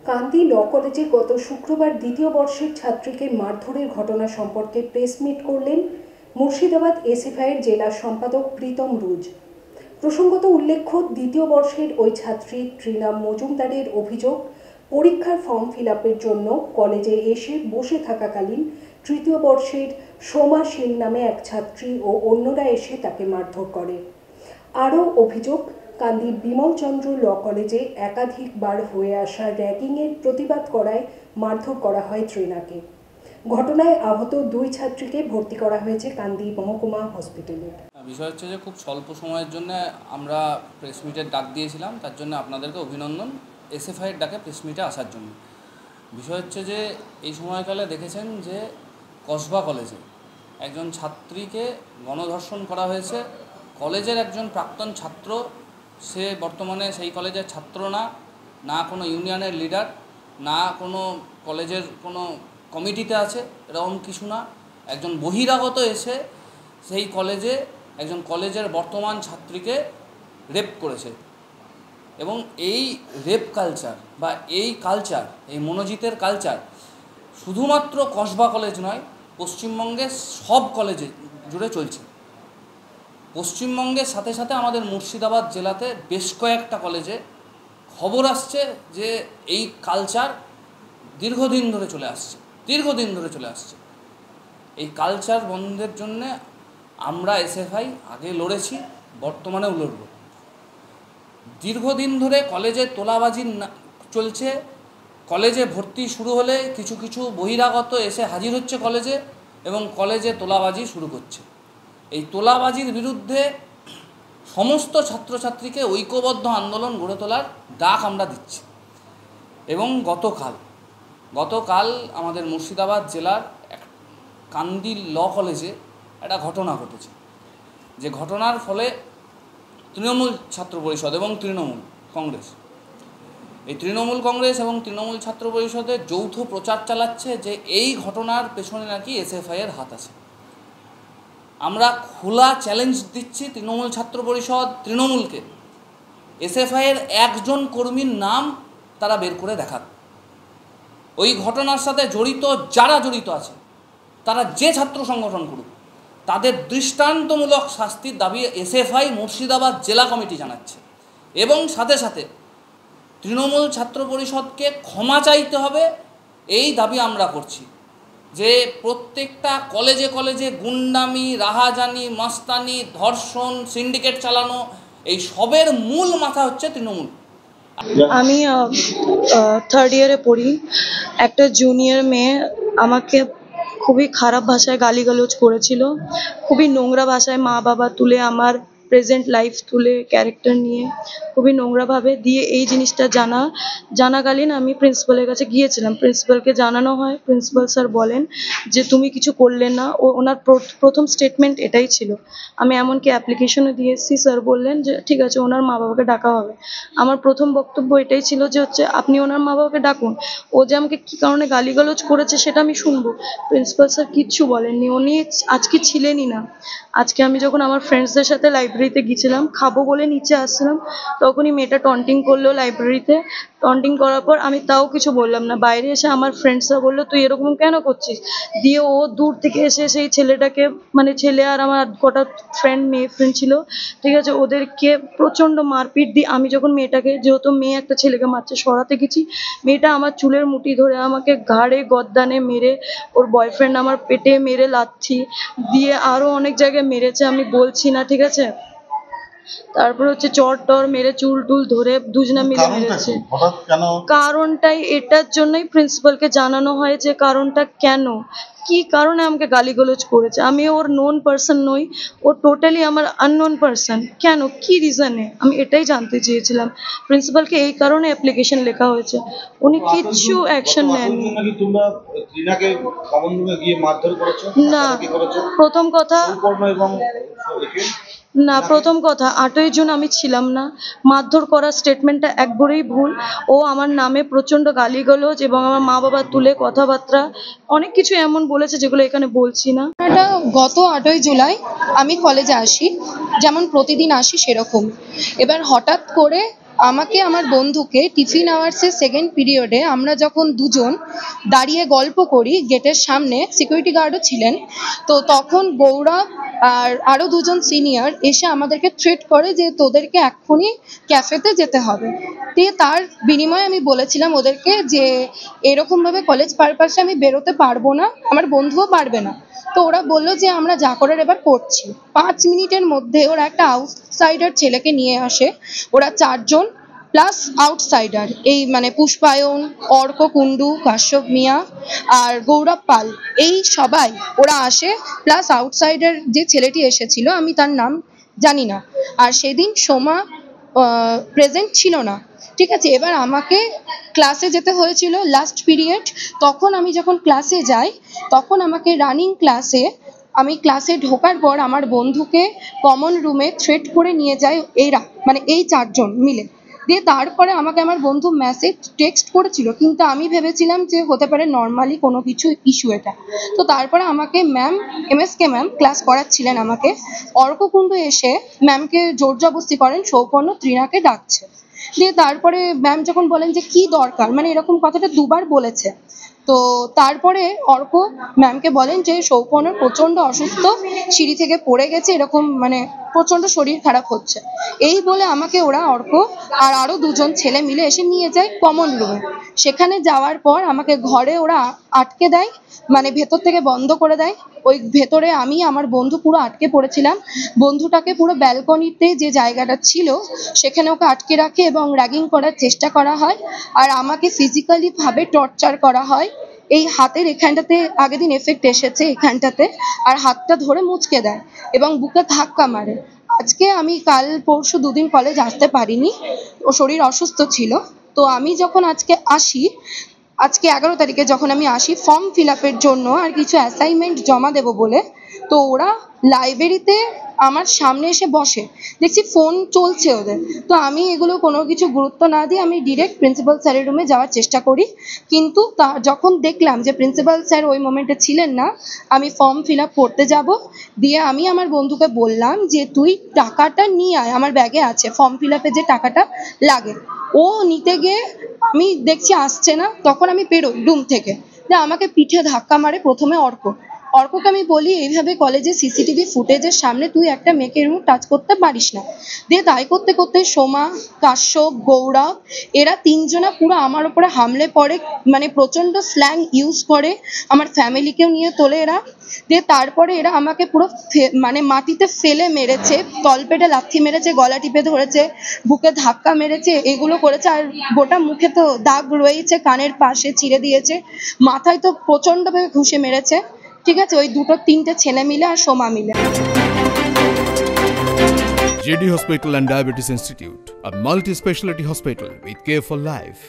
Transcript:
কান্দি ল কলেজে গত শুক্রবার দ্বিতীয় বর্ষের ছাত্রীকে মারধরের ঘটনা সম্পর্কে প্রেস মিট করলেন মুর্শিদাবাদ এসএফআইয়ের জেলা সম্পাদক প্রীতম রুজ। প্রসঙ্গত উল্লেখ্য, দ্বিতীয় বর্ষের ওই ছাত্রী তৃণা মজুমদারের অভিযোগ, পরীক্ষার ফর্ম ফিল আপের জন্য কলেজে এসে বসে থাকাকালীন তৃতীয় বর্ষের সোমা সেন নামে এক ছাত্রী ও অন্যরা এসে তাকে মারধর করে। আরও অভিযোগ, কান্দির বিমলচন্দ্র ল কলেজে একাধিকবার হয়ে আসা র্যাগিংয়ের প্রতিবাদ করায় মারধর করা হয় তৃণাকে। ঘটনায় আহত দুই ছাত্রীকে ভর্তি করা হয়েছে কান্দি মহকুমা হসপিটালে। বিষয় হচ্ছে যে খুব স্বল্প সময়ের জন্য আমরা প্রেস মিটের ডাক দিয়েছিলাম, তার জন্য আপনাদেরকে অভিনন্দন এসএফআইয়ের ডাকে প্রেস মিটে আসার জন্য। বিষয় হচ্ছে যে এই সময়কালে দেখেছেন যে কসবা কলেজে একজন ছাত্রীকে গণধর্ষণ করা হয়েছে। কলেজের একজন প্রাক্তন ছাত্র, সে বর্তমানে সেই কলেজের ছাত্র না কোনো ইউনিয়নের লিডার, না কোনো কলেজের কোনো কমিটিতে আছে, এরকম কিছু না। একজন বহিরাগত এসে সেই কলেজে একজন কলেজের বর্তমান ছাত্রীকে রেপ করেছে। এবং এই রেপ কালচার বা এই কালচার, এই মনোজিতের কালচার শুধুমাত্র কসবা কলেজ নয়, পশ্চিমবঙ্গের সব কলেজে জুড়ে চলছে। পশ্চিমবঙ্গের সাথে সাথে আমাদের মুর্শিদাবাদ জেলাতে বেশ কয়েকটা কলেজে খবর আসছে যে এই কালচার দীর্ঘদিন ধরে চলে আসছে। এই কালচার বন্ধের জন্য আমরা এসএফআই আগে লড়েছি, বর্তমানেও লড়ব। দীর্ঘদিন ধরে কলেজে তোলাবাজি চলছে। কলেজে ভর্তি শুরু হলে কিছু কিছু বহিরাগত এসে হাজির হচ্ছে কলেজে এবং কলেজে তোলাবাজি শুরু করছে। এই তোলাবাজির বিরুদ্ধে সমস্ত ছাত্রছাত্রীকে ঐক্যবদ্ধ আন্দোলন গড়ে তোলার ডাক আমরা দিচ্ছি। এবং গতকাল আমাদের মুর্শিদাবাদ জেলার কান্দি ল কলেজে একটা ঘটনা ঘটেছে, যে ঘটনার ফলে তৃণমূল ছাত্র পরিষদ এবং তৃণমূল কংগ্রেস এবং তৃণমূল ছাত্র পরিষদের যৌথ প্রচার চালাচ্ছে যে এই ঘটনার পেছনে নাকি এসএফআইয়ের হাত আছে। আমরা খোলা চ্যালেঞ্জ দিচ্ছি তৃণমূল ছাত্র পরিষদ, তৃণমূলকে, এসএফআইয়ের একজন কর্মীর নাম তারা বের করে দেখাক। ওই ঘটনার সাথে যারা জড়িত আছে, তারা যে ছাত্র সংগঠন করুক, তাদের দৃষ্টান্তমূলক শাস্তির দাবি এসএফআই মুর্শিদাবাদ জেলা কমিটি জানাচ্ছে। এবং সাথে সাথে তৃণমূল ছাত্র পরিষদকে ক্ষমা চাইতে হবে, এই দাবি আমরা করছি। যে প্রত্যেকটা কলেজে গুন্ডামি, রাহাজানি, মাস্তানি, ধর্ষণ, সিন্ডিকেট চালানো, এই সবের মূল মাথা হচ্ছে তৃণমূল। আমি থার্ড ইয়ারে পড়ি। একটা জুনিয়র মেয়ে আমাকে খুবই খারাপ ভাষায় গালিগালাজ করেছিল, খুবই নোংরা ভাষায় মা বাবা তুলে, আমার প্রেজেন্ট লাইফ তুলে, ক্যারেক্টার নিয়ে খুবই নোংরাভাবে দিয়ে। এই জিনিসটা জানাকালীন আমি প্রিন্সিপালের কাছে গিয়েছিলাম। প্রিন্সিপালকে জানানো হয়, প্রিন্সিপাল স্যার বলেন যে তুমি কিছু করলে না। ওনার প্রথম স্টেটমেন্ট এটাই ছিল। আমি এমনকি অ্যাপ্লিকেশনও দিয়ে এসেছি। স্যার বললেন যে ঠিক আছে, ওনার মা বাবাকে ডাকা হবে। আমার প্রথম বক্তব্য এটাই ছিল যে আপনি ওনার মা বাবাকে ডাকুন, ও যে আমাকে কী কারণে গালিগালাজ করেছে সেটা আমি শুনবো। প্রিন্সিপাল স্যার কিচ্ছু বলেননি, উনি আজকে ছিলেনই না। আজকে আমি যখন আমার ফ্রেন্ডসদের সাথে লাইব্রেরিতে গিয়েছিলাম, খাবো বলে নিচে আসছিলাম, তখনই মেয়েটা টন্টিং করলো লাইব্রেরিতে। টন্টিং করার পর আমি তাও কিছু বললাম না। বাইরে এসে আমার ফ্রেন্ডসরা বললো তুই এরকম কেন করছিস, দিয়ে ও দূর থেকে এসে সেই ছেলেটাকে, মানে ছেলে আর আমার কটা মেয়ে ফ্রেন্ড ছিল, ঠিক আছে, ওদেরকে প্রচণ্ড মারপিট দিয়ে আমি যখন মেয়েটাকে, যেহেতু মেয়ে একটা ছেলেকে মারছে, সরাতে গেছি, মেয়েটা আমার চুলের মুঠি ধরে আমাকে ঘাড়ে গদ্দানে মেরে, ওর বয়ফ্রেন্ড আমার পেটে মেরে লাথি দিয়ে আরও অনেক জায়গায় মেরেছে, আমি বলছি না, ঠিক আছে। তারপর হচ্ছে চট টর মেরে চুল টুল ধরে দুজনা মিলে মেরেছে। কারণটাই এটার জন্যই প্রিন্সিপালকে জানানো হয় যে কারণটা কেন, কি কারণে আমাকে গালিগালাজ করেছে। আমি ওর নোন পারসন নই, ও টোটালি আমার আননোন পারসন। কেন, কি রিজনে, আমি এটাই জানতে চেয়েছিলাম। প্রিন্সিপালকে এই কারণে অ্যাপ্লিকেশন লেখা হয়েছে, উনি কিচ্ছু অ্যাকশন নেননি। না, প্রথম কথা 8ই জুন আমি ছিলাম না। মারধর করার স্টেটমেন্টটা একবারেই ভুল। ও আমার নামে প্রচণ্ড গালিগালাজ এবং আমার মা বাবা তুলে কথাবার্তা অনেক কিছু এমন বলেছে যেগুলো এখানে বলছি না। গত 8ই জুলাই আমি কলেজে আসি, যেমন প্রতিদিন আসি সেরকম। এবার হঠাৎ করে আমাকে আমার বন্ধুকে টিফিন আওয়ার্সের সেকেন্ড পিরিয়ডে আমরা যখন দুজন দাঁড়িয়ে গল্প করি গেটের সামনে, সিকিউরিটি গার্ডও ছিলেন, তো তখন গৌরব আর আরও দুজন সিনিয়র এসে আমাদেরকে থ্রেট করে যে তোদেরকে এক্ষুনি ক্যাফেতে যেতে হবে। দিয়ে তার বিনিময়ে আমি বলেছিলাম ওদেরকে যে এরকমভাবে কলেজ পারপাসে আমি বেরোতে পারবো না, আমার বন্ধুও পারবে না। তো ওরা বললো যে আমরা যা করার এবার করছি। 5 মিনিটের মধ্যে ওরা একটা আউটসাইডার ছেলেকে নিয়ে আসে, ওরা 4 জন প্লাস আউটসাইডার, এই মানে পুষ্পায়ন, অর্ক কুণ্ডু, কাশ্যপ মিয়া আর গৌরব পাল, এই সবাই ওরা আসে, প্লাস আউটসাইডার যে ছেলেটি এসেছিল আমি তার নাম জানি না, আর সেদিন সোমা প্রেজেন্ট ছিল না। ঠিক আছে, এবার আমাকে ক্লাসে যেতে হয়েছিল লাস্ট পিরিয়ড। তখন আমি যখন ক্লাসে যাই তখন আমাকে রানিং ক্লাসে, আমি ক্লাসে ঢোকার পর আমার বন্ধুকে কমন রুমে থ্রেট করে নিয়ে যায় এরা, মানে এই 4 জন মিলে। দিয়ে তারপরে আমাকে আমার বন্ধু মেসেজ টেক্সট করেছিল, কিন্তু আমি ভেবেছিলাম যে হতে পারে নর্মালি কোনো কিছু ইস্যু এটা। তো তারপরে আমাকে ম্যাম, MSK ম্যাম ক্লাস করাচ্ছিলেন আমাকে, অর্ককুণ্ড এসে ম্যামকে জোর জবরদস্তি করেন সৌপর্ণ ত্রিনাকে ডাকছে। দিয়ে তারপরে ম্যাম যখন বলেন যে কি দরকার, মানে এরকম কথাটা দুবার বলেছে, তো তারপরে অর্ক ম্যামকে বলেন যে সৌপর্ণ প্রচণ্ড অসুস্থ, সিঁড়ি থেকে পড়ে গেছে, এরকম মানে প্রচণ্ড শরীর খারাপ হচ্ছে। এই বলে আমাকে ওরা, অর্ক আর আরও 2 জন ছেলে মিলে এসে নিয়ে যায় কমন রুমে। সেখানে যাওয়ার পর আমাকে ঘরে ওরা আটকে দেয়, মানে ভেতর থেকে বন্ধ করে দেয়। ওই ভেতরে আমি আমার বন্ধু পুরো আটকে পড়েছিলাম। বন্ধুটাকে পুরো ব্যালকনিতে যে জায়গাটা ছিল সেখানে ওকে আটকে রাখে এবং র্যাগিং করার চেষ্টা করা হয়, আর আমাকে ফিজিক্যালি ভাবে টর্চার করা হয়। এই হাতের এখানটাতে আগের দিন এফেক্ট এসেছে এখানটাতে, আর হাতটা ধরে মুচকে দেয় এবং বুকে ধাক্কা মারে। আজকে আমি কাল পরশু 2 দিন কলেজ আসতে পারিনি, ও শরীর অসুস্থ ছিল। তো আমি যখন আজকে 11 তারিখে যখন আমি আসি ফর্ম ফিল আপের জন্য আর কিছু অ্যাসাইনমেন্ট জমা দেবো বলে, তো ওরা লাইব্রেরিতে আমার সামনে এসে বসে, দেখছি ফোন চলছে ওদের। তো আমি এগুলো কোনো কিছু গুরুত্ব না দিয়ে আমি ডিরেক্ট প্রিন্সিপাল স্যারের রুমে যাওয়ার চেষ্টা করি, কিন্তু যখন দেখলাম যে প্রিন্সিপাল স্যার ওই মোমেন্টে ছিলেন না, আমি ফর্ম ফিল আপ করতে যাব। দিয়ে আমি আমার বন্ধুকে বললাম যে তুই টাকাটা নিয়ে আয়, আমার ব্যাগে আছে ফর্ম ফিল আপে যে টাকাটা লাগে। ও নিতে গিয়ে আমি দেখছি আসছে না, তখন আমি বেরোই রুম থেকে। আমাকে পিঠে ধাক্কা মারে প্রথমে অর্ককে আমি বলি এইভাবে কলেজে সিসিটিভি ফুটেজের সামনে তুই একটা মেয়েকে এরকম টাচ করতে পারিস না। দিয়ে তাই করতে করতে সোমা, কাশ্যপ, গৌরব এরা 3 জনা পুরো আমার উপরে হামলে পড়ে, মানে প্রচণ্ড স্ল্যাং ইউজ করে, আমার ফ্যামিলিকেও নিয়ে তোলে এরা। দিয়ে তারপরে এরা আমাকে পুরো মানে মাটিতে ফেলে মেরেছে, তলপেটে লাথি মেরেছে, গলা টিপে ধরেছে, বুকে ধাক্কা মেরেছে, এগুলো করেছে। আর গোটা মুখে তো দাগ রয়েছে, কানের পাশে চিড়ে দিয়েছে, মাথায় তো প্রচণ্ডভাবে ঘুষে মেরেছে। ঠিক আছে, ওই 2-3টে ছেলে মিলে আর সোমা মিলে। JD Hospital and Diabetes Institute, a multi-specialty hospital with care for life.